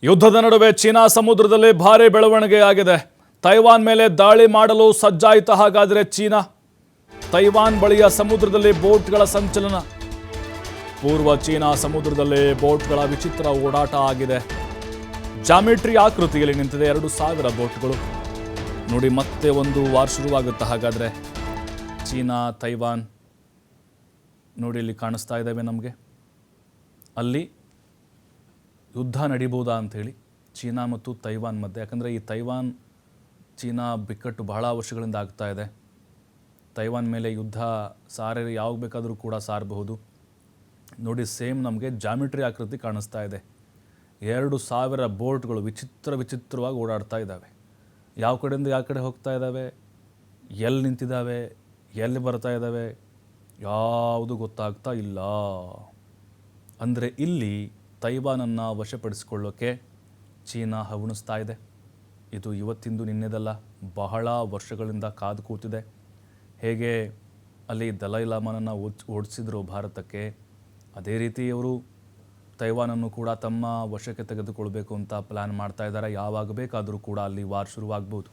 ಯುದ್ಧದ ನಡುವೆ ಚೀನಾ ಸಮುದ್ರದಲ್ಲಿ ಭಾರಿ ಬೆಳವಣಿಗೆಯಾಗಿದೆ. ತೈವಾನ್ ಮೇಲೆ ದಾಳಿ ಮಾಡಲು ಸಜ್ಜಾಯಿತ. ಹಾಗಾದರೆ ಚೀನಾ ತೈವಾನ್ ಬಳಿಯ ಸಮುದ್ರದಲ್ಲಿ ಬೋಟ್ಗಳ ಸಂಚಲನ. ಪೂರ್ವ ಚೀನಾ ಸಮುದ್ರದಲ್ಲಿ ಬೋಟ್ಗಳ ವಿಚಿತ್ರ ಓಡಾಟ ಆಗಿದೆ. ಜಾಮಿಟ್ರಿ ಆಕೃತಿಯಲ್ಲಿ ನಿಂತಿದೆ 2,000 ಬೋಟ್ಗಳು. ನೋಡಿ, ಮತ್ತೆ ಒಂದು ವಾರ್ ಶುರುವಾಗುತ್ತೆ. ಹಾಗಾದರೆ ಚೀನಾ ತೈವಾನ್ ನೋಡಿ ಇಲ್ಲಿ ಕಾಣಿಸ್ತಾ ಇದ್ದಾವೆ ನಮಗೆ. ಅಲ್ಲಿ ಯುದ್ಧ ನಡೀಬೋದಾ ಅಂಥೇಳಿ ಚೀನಾ ಮತ್ತು ತೈವಾನ್ ಮಧ್ಯೆ. ಯಾಕಂದರೆ ಈ ತೈವಾನ್ ಚೀನಾ ಬಿಕ್ಕಟ್ಟು ಬಹಳ ವರ್ಷಗಳಿಂದ ಆಗ್ತಾ ಇದೆ. ತೈವಾನ್ ಮೇಲೆ ಯುದ್ಧ ಯಾವಾಗ ಬೇಕಾದರೂ ಕೂಡ ಸಾರಬಹುದು. ನೋಡಿ, ಸೇಮ್ ನಮಗೆ ಜಾಮಿಟ್ರಿ ಆಕೃತಿ ಕಾಣಿಸ್ತಾ ಇದೆ. 2,000 ಬೋಟ್ಗಳು ವಿಚಿತ್ರವಾಗಿ ಓಡಾಡ್ತಾ ಇದ್ದಾವೆ. ಯಾವ ಕಡೆಯಿಂದ ಯಾವ ಕಡೆ ಹೋಗ್ತಾ ಇದ್ದಾವೆ, ಎಲ್ಲಿ ನಿಂತಿದ್ದಾವೆ, ಎಲ್ಲಿ ಬರ್ತಾ ಇದ್ದಾವೆ, ಯಾವುದು ಗೊತ್ತಾಗ್ತಾ ಇಲ್ಲ. ಅಂದರೆ ಇಲ್ಲಿ ತೈವಾನನ್ನು ವಶಪಡಿಸಿಕೊಳ್ಳೋಕ್ಕೆ ಚೀನಾ ಹವಣಿಸ್ತಾ ಇದೆ. ಇದು ಇವತ್ತಿಂದು ನಿನ್ನೆದಲ್ಲ, ಬಹಳ ವರ್ಷಗಳಿಂದ ಕಾದು ಕೂತಿದೆ. ಹೇಗೆ ಅಲ್ಲಿ ದಲೈ ಲಾಮಾನನ್ನು ಓಡಿಸಿದ್ರು ಭಾರತಕ್ಕೆ, ಅದೇ ರೀತಿ ಅವರು ತೈವಾನನ್ನು ಕೂಡ ತಮ್ಮ ವಶಕ್ಕೆ ತೆಗೆದುಕೊಳ್ಬೇಕು ಅಂತ ಪ್ಲ್ಯಾನ್ ಮಾಡ್ತಾ ಇದ್ದಾರೆ. ಯಾವಾಗ ಬೇಕಾದರೂ ಕೂಡ ಅಲ್ಲಿ ವಾರ್ ಶುರುವಾಗ್ಬೋದು.